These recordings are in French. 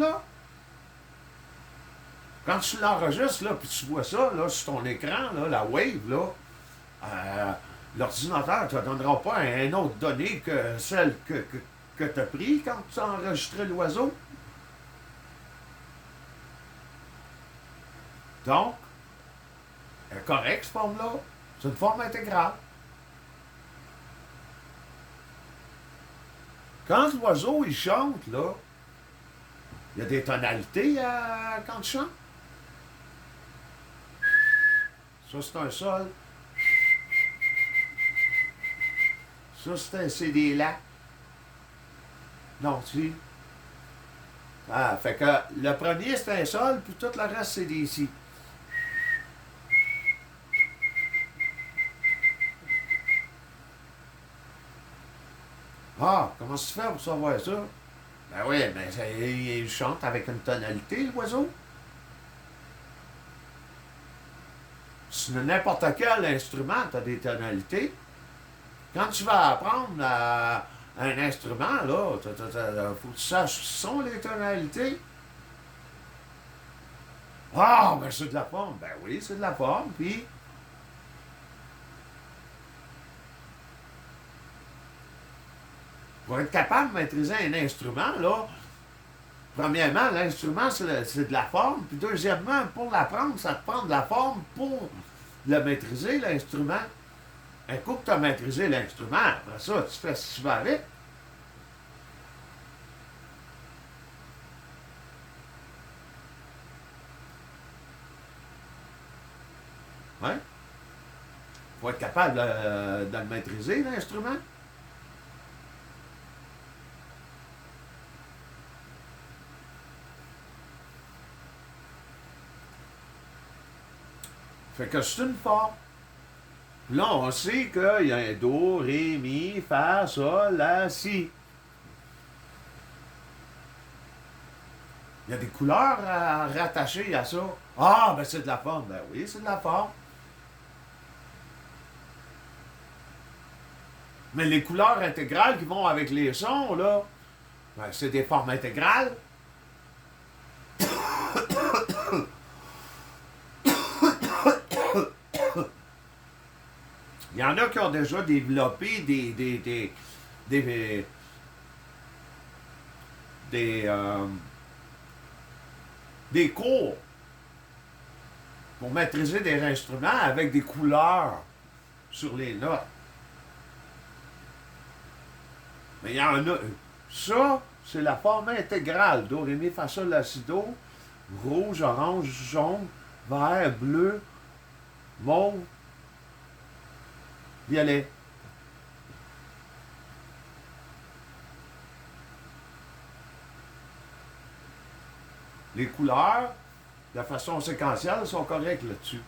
là? Quand tu l'enregistres, là, puis tu vois ça, là, sur ton écran, là, la wave, là, l'ordinateur ne te donnera pas un autre donnée que celle que tu as pris quand tu as enregistré l'oiseau. Donc, elle est correcte, cette forme-là. C'est une forme intégrale. Quand l'oiseau, il chante, là, il y a des tonalités quand il chante. Ça, c'est un sol. Ça, c'est des la. Non, tu ah, fait que le premier, c'est un sol, puis tout le reste, c'est des si. Ah, comment tu fais pour savoir ça? Ben oui, mais il chante avec une tonalité, l'oiseau. Sur n'importe quel instrument, tu as des tonalités. Quand tu vas apprendre un instrument, là, faut que tu saches ce sont les tonalités. Ah, ben c'est de la forme. Ben oui, c'est de la forme. Puis, pour être capable de maîtriser un instrument, là, premièrement, l'instrument, c'est de la forme. Puis, deuxièmement, pour l'apprendre, ça te prend de la forme pour le maîtriser, l'instrument. Un coup que tu as maîtrisé l'instrument, après ça, tu fais ce que tu vas avec. Ouais. Faut être capable de le maîtriser, l'instrument. Fait que c'est une forme. Là, on sait qu'il y a un do, ré, mi, fa, sol, la, si. Il y a des couleurs rattachées à ça. Ah, ben c'est de la forme. Ben oui, c'est de la forme. Mais les couleurs intégrales qui vont avec les sons, là, ben c'est des formes intégrales. Il y en a qui ont déjà développé des cours pour maîtriser des instruments avec des couleurs sur les notes. Mais il y en a. Ça, c'est la forme intégrale. Do, ré, mi, fa, sol, la, si, do. Rouge, orange, jaune, vert, bleu, mauve, violet. Les couleurs, de façon séquentielle, sont correctes là-dessus.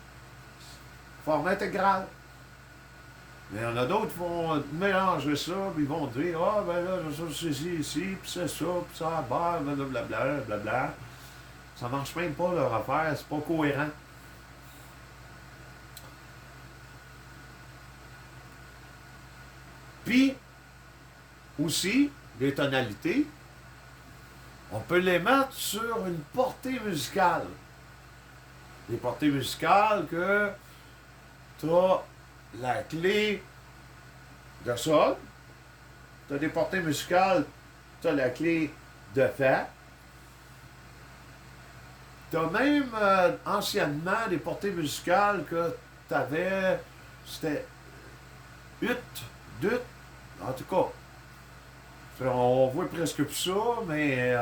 Forme intégrale. Mais il y en a d'autres qui vont mélanger ça, puis ils vont dire ah, ben là, ça, c'est ici, puis c'est ça, puis ça, bah, blablabla, blablabla. Ça marche même pas leur affaire, c'est pas cohérent. Puis, aussi, les tonalités, on peut les mettre sur une portée musicale. Des portées musicales que tu as la clé de sol, tu as des portées musicales, tu as la clé de fa. Tu as même anciennement des portées musicales que tu avais, c'était ut, dut, en tout cas. On voit presque plus ça, mais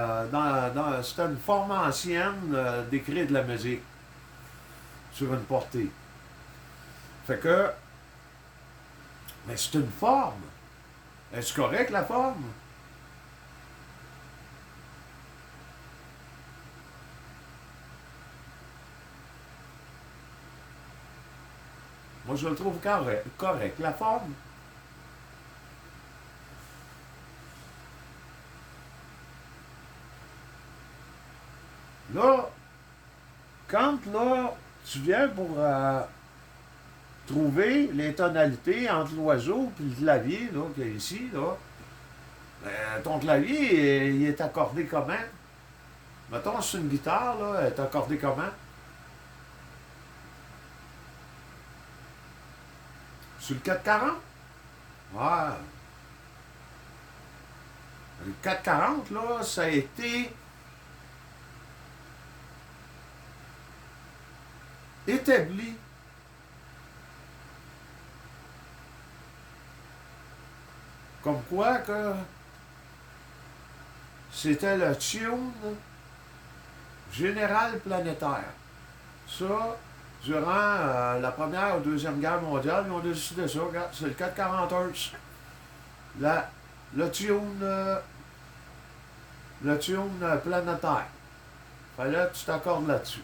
c'était une forme ancienne d'écrire de la musique sur une portée. Fait que, mais c'est une forme. Est-ce correct la forme? Moi, je le trouve correct. La forme. Là, quand là, tu viens pour trouver les tonalités entre l'oiseau et le clavier, là, qui est ici, là, ton clavier, il est accordé comment? Mettons, sur une guitare, là, elle est accordée comment? Sur le 440? Ouais. Le 440, là, ça a été établi comme quoi que c'était le tune général planétaire. Ça, durant la Première ou Deuxième Guerre mondiale, ils ont décidé ça. Regarde, c'est le 440 Hz. La, le tune, euh, le tune planétaire. Fallait que tu t'accordes là-dessus.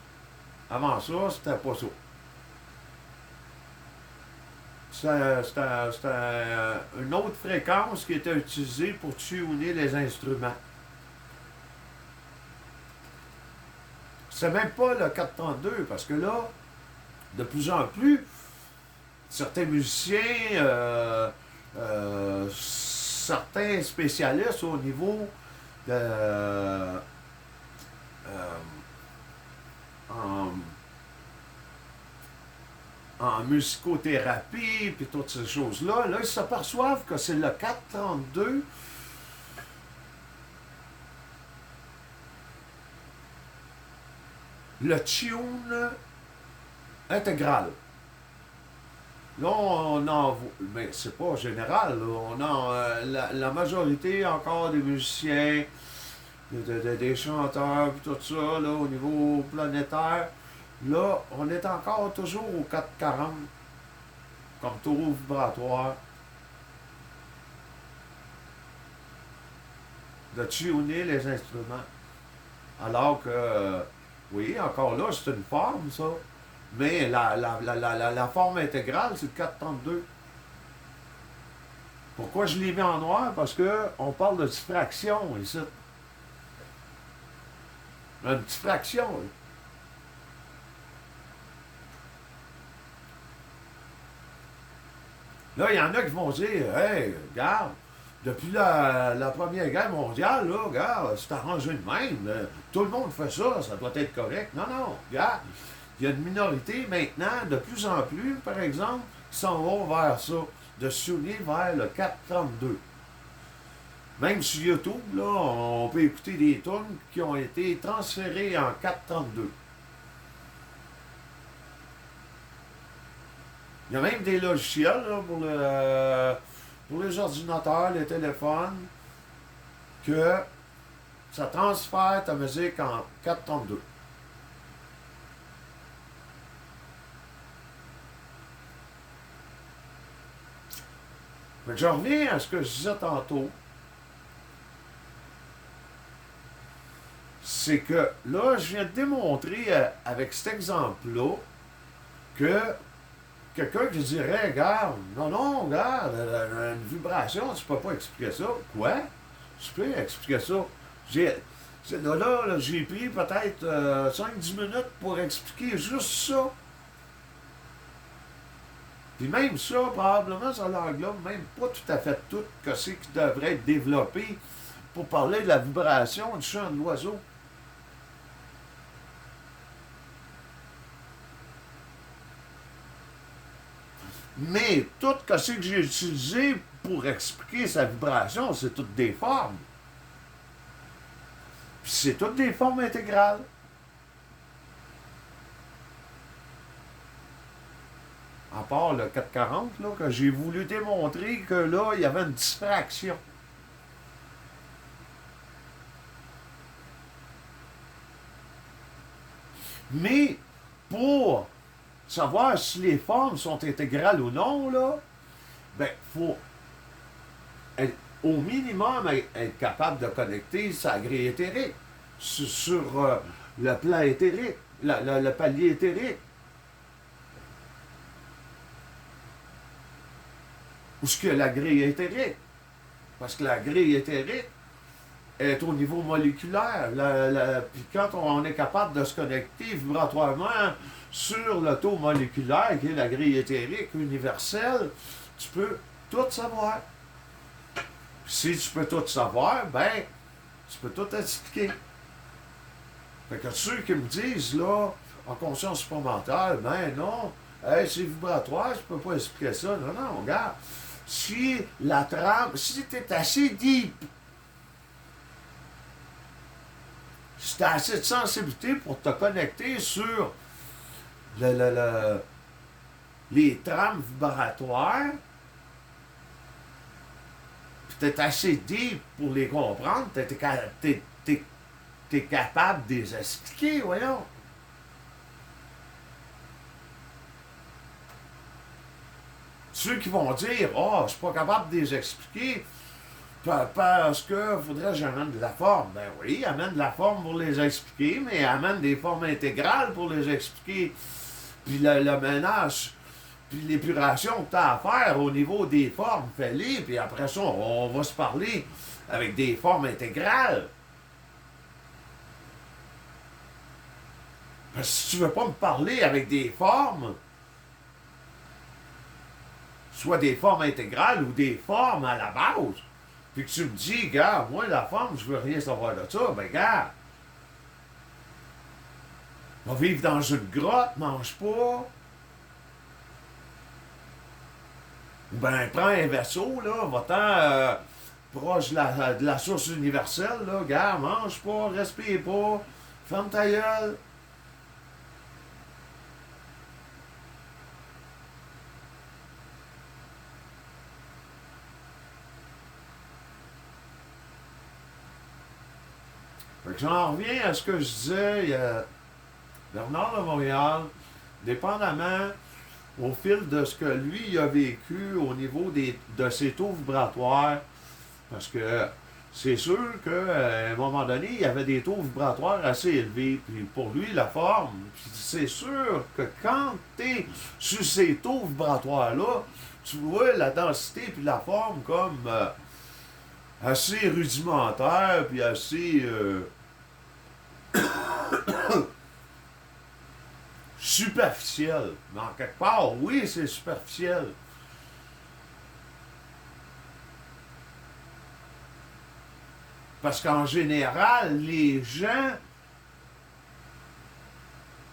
Avant ça, c'était pas ça. C'était une autre fréquence qui était utilisée pour tuner les instruments. C'est même pas le 432, parce que là, de plus en plus, certains musiciens, certains spécialistes au niveau de, en, en musicothérapie, puis toutes ces choses-là, là, ils s'aperçoivent que c'est le 432 le tune intégral. Là, on en voit, mais c'est pas général, là. On a la majorité encore des musiciens, des chanteurs, puis tout ça, là, au niveau planétaire. Là, on est encore toujours au 440 comme taureau vibratoire de tuner les instruments. Alors que, oui, encore là, c'est une forme, ça. Mais la forme intégrale, c'est le 432. Pourquoi je l'ai mis en noir? Parce qu'on parle de diffraction ici. Une diffraction. Là, il y en a qui vont dire, hey, regarde, depuis la Première Guerre mondiale, là, regarde, c'est arrangé de même. Tout le monde fait ça, ça doit être correct. Non, non, regarde. Il y a une minorité maintenant, de plus en plus, par exemple, qui s'en vont vers ça, de se souvenir vers le 432. Même sur YouTube, là, on peut écouter des tunes qui ont été transférées en 432. Il y a même des logiciels là, pour les ordinateurs, les téléphones, que ça transfère ta musique en 432. Mais je reviens à ce que je disais tantôt. C'est que là, je viens de démontrer avec cet exemple-là que quelqu'un qui dirait, regarde, non, non, regarde, une vibration, tu peux pas expliquer ça. Quoi? Tu peux expliquer ça. J'ai pris peut-être 5-10 minutes pour expliquer juste ça. Puis même ça, probablement, ça l'englobe même pas tout à fait tout que c'est qui devrait être développé pour parler de la vibration du chant de l'oiseau. Mais tout ce que j'ai utilisé pour expliquer sa vibration, c'est toutes des formes. Puis c'est toutes des formes intégrales. À part le 440, là, que j'ai voulu démontrer que là, il y avait une diffraction. Mais pour savoir si les formes sont intégrales ou non, là, ben, faut être, au minimum être capable de connecter sa grille éthérique sur le plan éthérique, le palier éthérique. Ou ce que la grille éthérique. Parce que la grille éthérique est au niveau moléculaire. Puis quand on est capable de se connecter vibratoirement sur le taux moléculaire, qui est la grille éthérique universelle, tu peux tout savoir. Si tu peux tout savoir, ben, tu peux tout expliquer. Fait que ceux qui me disent, là, en conscience supplémentaire, ben non, hey, c'est vibratoire, je peux pas expliquer ça. Non, non, regarde. Si la trame, si tu es assez deep, si tu as assez de sensibilité pour te connecter sur les trames vibratoires, puis tu es assez deep pour les comprendre, tu es capable de les expliquer, voyons. Ceux qui vont dire, oh, je suis pas capable de les expliquer parce que faudrait que j'amène de la forme. Ben oui, amène de la forme pour les expliquer, mais amène des formes intégrales pour les expliquer. Puis le ménage, puis l'épuration que tu as à faire au niveau des formes, fais-les, puis après ça, on va se parler avec des formes intégrales. Parce que si tu veux pas me parler avec des formes, soit des formes intégrales ou des formes à la base, puis que tu me dis, gars, moi, la forme, je veux rien savoir de ça, ben, gars, on va vivre dans une grotte, mange pas. Ou ben, prends un vaisseau, là, va-t'en proche de la source universelle, là, gars, mange pas, respire pas, ferme ta gueule. Fait que j'en reviens à ce que je disais, il y a Bernard de Montréal, dépendamment au fil de ce que lui il a vécu au niveau de ses taux vibratoires, parce que c'est sûr qu'à un moment donné, il y avait des taux vibratoires assez élevés. Puis pour lui, la forme, c'est sûr que quand tu es sur ces taux vibratoires-là, tu vois la densité puis la forme comme assez rudimentaire puis assez superficiel. Mais en quelque part, oui, c'est superficiel. Parce qu'en général, les gens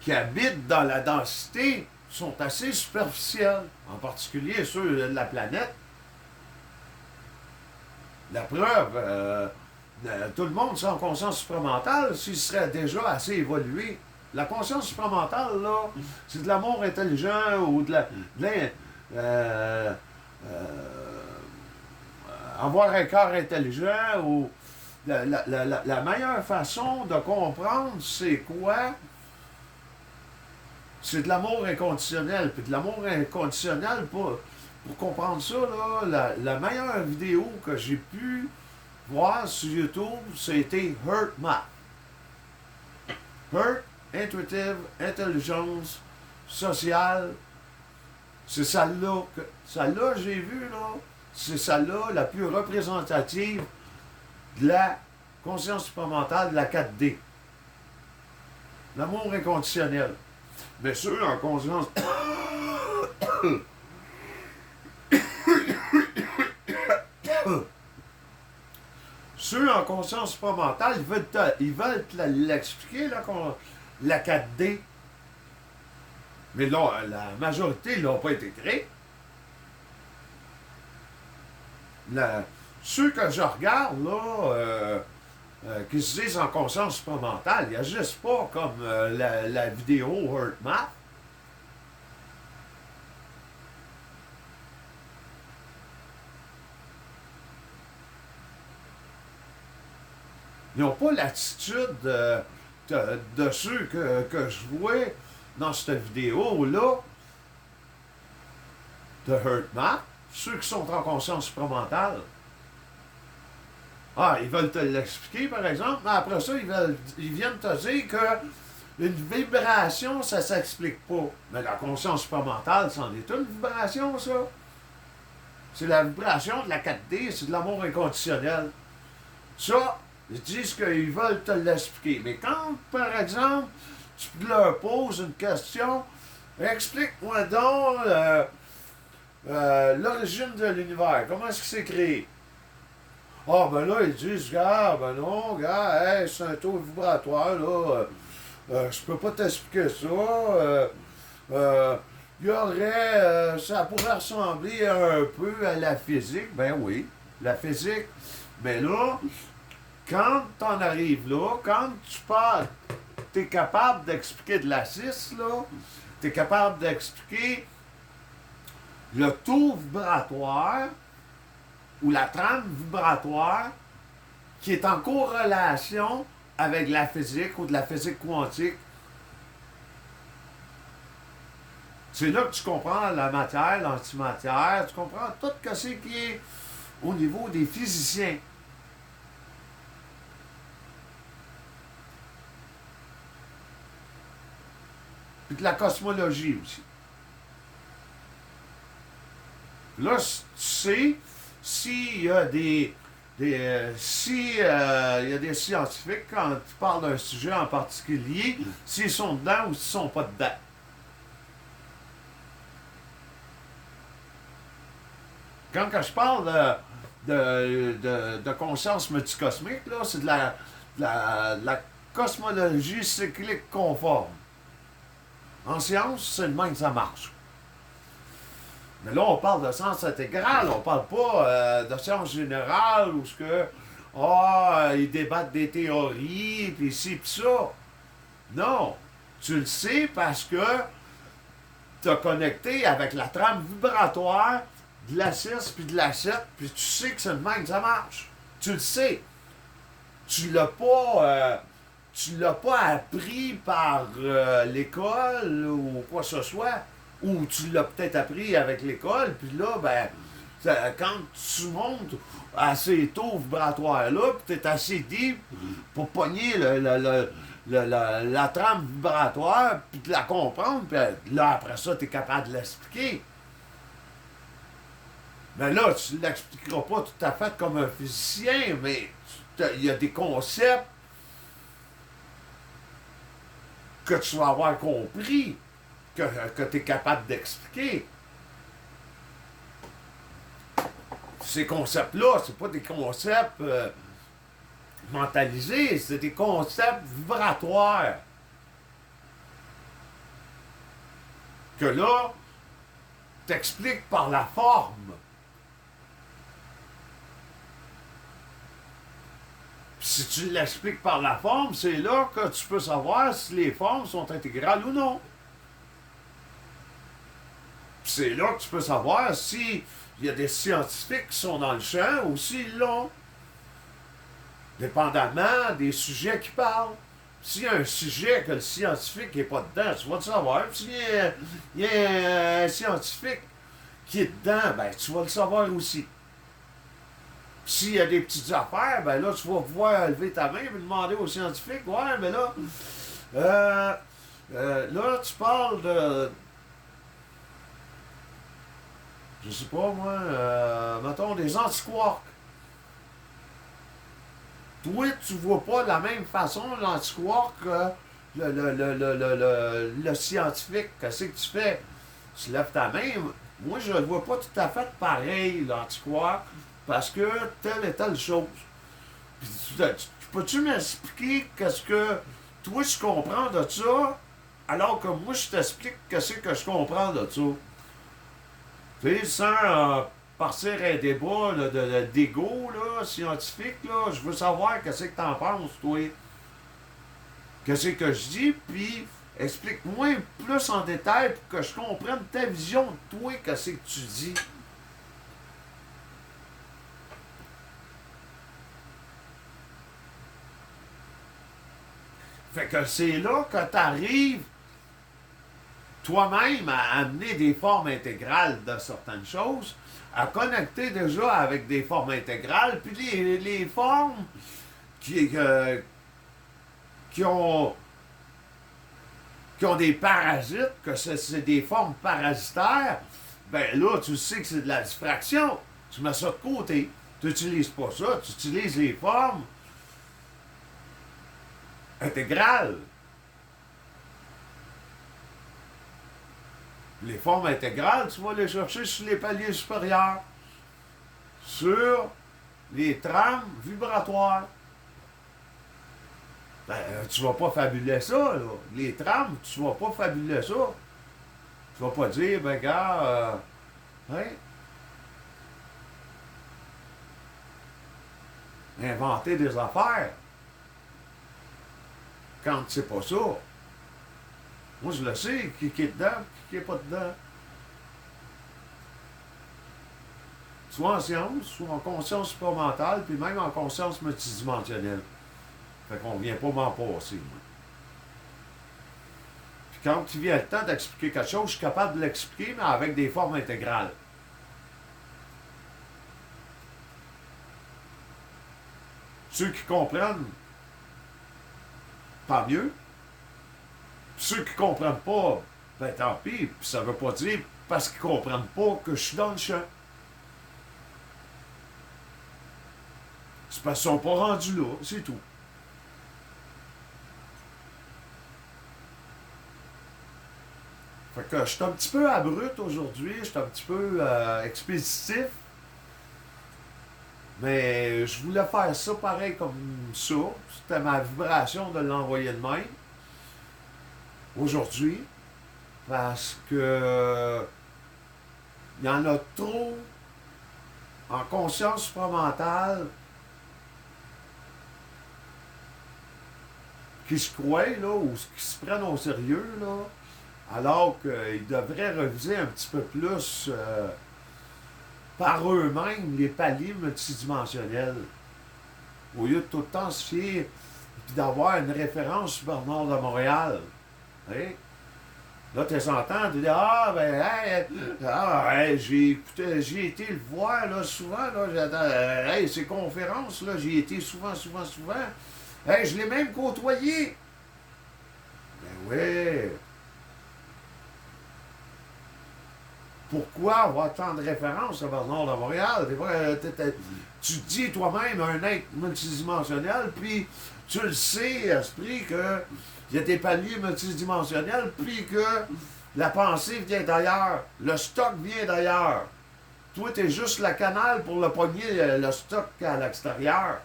qui habitent dans la densité sont assez superficiels, en particulier ceux de la planète. La preuve, tout le monde sans conscience supramentale, s'il serait déjà assez évolué. La conscience supramentale, là, c'est de l'amour intelligent ou avoir un cœur intelligent ou la meilleure façon de comprendre c'est quoi? C'est de l'amour inconditionnel. Puis de l'amour inconditionnel, pour comprendre ça, là, la meilleure vidéo que j'ai pu voir sur YouTube, c'était Hurt Math. Hurt, Intuitive, Intelligence, Sociale. C'est celle-là que. Celle-là, j'ai vu, là. C'est celle-là la plus représentative de la conscience supramentale de la 4D. L'amour inconditionnel. Mais ceux en conscience. Ceux en conscience supramentale, ils veulent te l'expliquer, la 4D. Mais là, la majorité ne l'ont pas été créés. Ceux que je regarde, là, qui se disent en conscience supramentale, ils n'agissent pas comme la vidéo Hurt Math. Ils n'ont pas l'attitude de ceux que je vois dans cette vidéo-là de Hurt Math, ceux qui sont en conscience supramentale. Ah, ils veulent te l'expliquer, par exemple, mais après ça, ils viennent te dire que une vibration, ça ne s'explique pas. Mais la conscience supramentale, c'en est une vibration, ça. C'est la vibration de la 4D, c'est de l'amour inconditionnel. Ça, ils disent qu'ils veulent te l'expliquer. Mais quand, par exemple, tu leur poses une question, explique-moi donc l'origine de l'univers, comment est-ce qu'il s'est créé? Ah, ben là, ils disent, gars, ben non, gars, hey, c'est un taux vibratoire, là. Je peux pas t'expliquer ça. Il y aurait, ça pourrait ressembler un peu à la physique. Ben oui, la physique. Mais là, quand t'en arrives là, quand tu parles, t'es capable d'expliquer de la 6, là, t'es capable d'expliquer le taux vibratoire ou la trame vibratoire qui est en corrélation avec la physique ou de la physique quantique. C'est là que tu comprends la matière, l'antimatière, tu comprends tout ce qui est au niveau des physiciens. Puis de la cosmologie aussi. Là, tu sais, s'il y a des il y a des scientifiques, quand tu parles d'un sujet en particulier, s'ils sont dedans ou s'ils sont pas dedans. Quand je parle de conscience multicosmique, là, c'est de la cosmologie cyclique conforme. En science, c'est le même que ça marche. Mais là, on parle de science intégrale, on parle pas de science générale où ce que ils débattent des théories, puis ci, puis ça. Non. Tu le sais parce que tu as connecté avec la trame vibratoire de la 6 puis de la 7, puis tu sais que c'est le même que ça marche. Tu le sais. Tu l'as pas appris par l'école ou quoi que ce soit. Ou tu l'as peut-être appris avec l'école, puis là, ben, quand tu montes à ces taux vibratoires-là, puis tu es assez deep pour pogner la trame vibratoire, puis de la comprendre, puis là, après ça, tu es capable de l'expliquer. Mais là, tu ne l'expliqueras pas tout à fait comme un physicien, mais il y a des concepts que tu vas avoir compris, que tu es capable d'expliquer. Ces concepts-là, c'est pas des concepts mentalisés, c'est des concepts vibratoires. Que là, t'expliques par la forme. Puis si tu l'expliques par la forme, c'est là que tu peux savoir si les formes sont intégrales ou non. Puis c'est là que tu peux savoir si il y a des scientifiques qui sont dans le champ ou s'ils l'ont. Dépendamment des sujets qui parlent. S'il y a un sujet que le scientifique n'est pas dedans, tu vas le savoir. Puis s'il y a un scientifique qui est dedans, ben tu vas le savoir aussi. Puis s'il y a des petites affaires, ben là, tu vas pouvoir lever ta main et demander au scientifique, ouais, mais là, tu parles de. Je sais pas, moi, mettons des antiquarks. Toi, tu vois pas de la même façon l'antiquark que le scientifique. Qu'est-ce que tu fais? Tu lèves ta main. Moi, je ne le vois pas tout à fait pareil, l'antiquark, parce que telle et telle chose. Puis, peux-tu m'expliquer qu'est-ce que toi, tu comprends de ça, alors que moi, je t'explique qu'est-ce que je comprends de ça? Tu sais, sans partir un débat d'ego scientifique, là, je veux savoir qu'est-ce que t'en penses, toi. Qu'est-ce que je dis, puis explique-moi plus en détail pour que je comprenne ta vision de toi, qu'est-ce que tu dis. Fait que c'est là que tu arrives toi-même à amener des formes intégrales de certaines choses, à connecter déjà avec des formes intégrales, puis les formes qui ont des parasites, que c'est des formes parasitaires, ben là, tu sais que c'est de la diffraction. Tu mets ça de côté. Tu n'utilises pas ça, tu utilises les formes intégrales. Les formes intégrales, tu vas les chercher sur les paliers supérieurs, sur les trames vibratoires. Ben, tu vas pas fabuler ça, là. Les trames, tu vas pas fabuler ça. Tu vas pas dire, ben, gars, hein, inventer des affaires. Quand c'est pas ça. Moi, je le sais, qui est dedans, qui est pas dedans. Soit en science, soit en conscience supramentale, puis même en conscience multidimensionnelle. Fait qu'on vient pas m'en passer, moi. Puis quand il vient le temps d'expliquer quelque chose, je suis capable de l'expliquer, mais avec des formes intégrales. Ceux qui comprennent, tant mieux. Ceux qui comprennent pas, ben tant pis. Puis ça veut pas dire, parce qu'ils comprennent pas, que je suis dans le champ. C'est parce qu'ils sont pas rendus là, c'est tout. Fait que je suis un petit peu abrupt aujourd'hui, je suis un petit peu expéditif. Mais je voulais faire ça pareil comme ça. C'était ma vibration de l'envoyer de même. Aujourd'hui. Parce que il y en a trop en conscience supramentale qui se croient, là, ou qui se prennent au sérieux, là, alors qu'ils devraient reviser un petit peu plus par eux-mêmes les paliers multidimensionnels. Au lieu de tout le temps se fier et d'avoir une référence sur Bernard de Montréal. Hein? Là, tu s'entends, tu dis, ah, ben, hey, hey, j'ai été le voir, là, souvent, là, hey, ces conférences, là, j'ai été souvent. Hey, je l'ai même côtoyé. Ben oui. Pourquoi avoir tant de références à Bernard de Montréal? Tu te dis toi-même un être multidimensionnel, puis tu le sais, esprit, que il y a des paliers multidimensionnels, puis que la pensée vient d'ailleurs, le stock vient d'ailleurs. Toi, tu es juste le canal pour le pogner le stock à l'extérieur.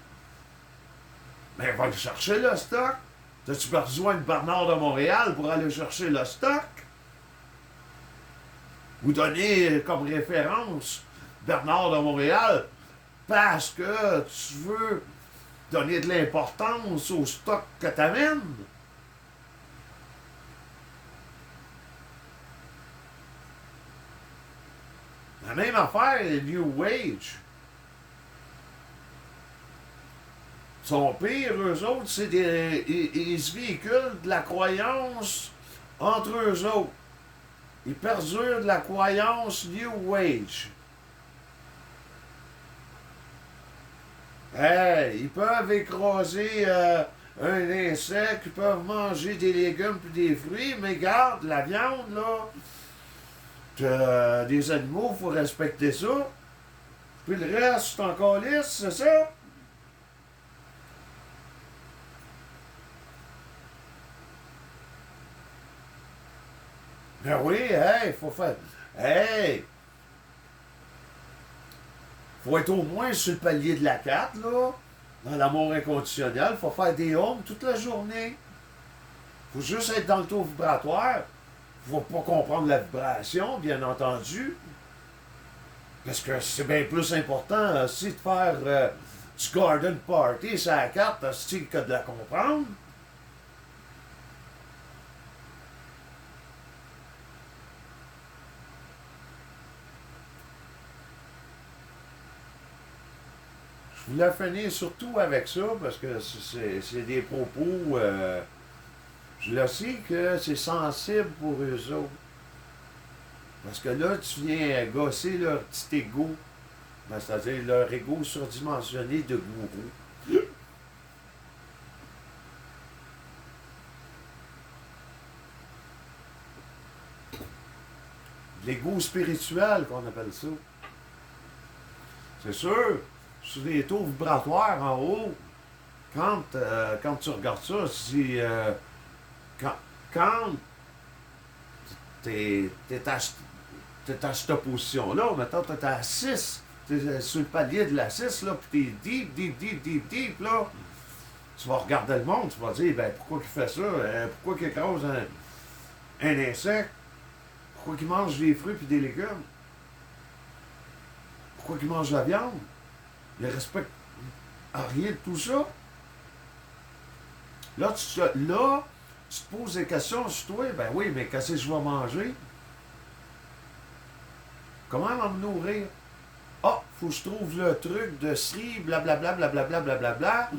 Mais va le chercher, le stock. As-tu besoin de Bernard de Montréal pour aller chercher le stock? Ou donner comme référence Bernard de Montréal parce que tu veux donner de l'importance au stock que tu amènes? La même affaire, les New Age. Son pire, eux autres, c'est ils se véhiculent de la croyance entre eux autres. Ils perdurent de la croyance New Age. Hey, ils peuvent écraser un insecte, ils peuvent manger des légumes et des fruits, mais garde, la viande, là, des animaux, il faut respecter ça. Puis le reste, c'est encore lisse, c'est ça? Ben oui, hey, faut faire. Hey! Faut être au moins sur le palier de la 4, là. Dans l'amour inconditionnel. Faut faire des hommes toute la journée. Faut juste être dans le taux vibratoire. Faut pas comprendre la vibration, bien entendu. Parce que c'est bien plus important aussi de faire du garden party sur la carte aussi que de la comprendre. Je voulais finir surtout avec ça parce que c'est des propos. Je le sais que c'est sensible pour eux autres. Parce que là, tu viens gosser leur petit ego. Ben, c'est-à-dire leur ego surdimensionné de gourou. L'ego spirituel qu'on appelle ça. C'est sûr, sur les taux vibratoires en haut, quand tu regardes ça, si quand t'es à cette position-là, maintenant t'es à 6, t'es sur le palier de la 6, là, puis t'es deep, là, Tu vas regarder le monde, tu vas dire, ben pourquoi il fait ça? Pourquoi il cause un insecte? Pourquoi il mange des fruits et des légumes? Pourquoi il mange de la viande? Il respecte rien de tout ça. Là, tu te poses des questions sur toi, ben oui, mais qu'est-ce que je vais manger? Comment je vais me nourrir? Ah, faut que je trouve le truc de Sri, blablabla, blablabla, blablabla,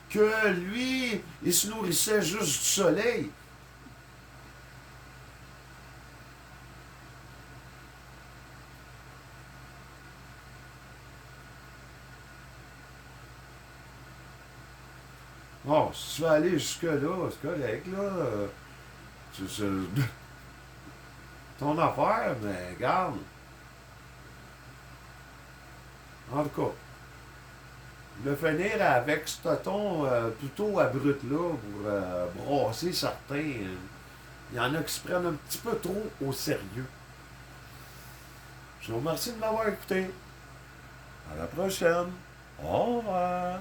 que lui, il se nourrissait juste du soleil. Bon, si tu veux aller jusque-là, c'est correct, là. C'est ton affaire, mais regarde. En tout cas, le finir avec ce ton plutôt abrupt-là pour brasser certains. Il y en a qui se prennent un petit peu trop au sérieux. Je vous remercie de m'avoir écouté. À la prochaine. Au revoir.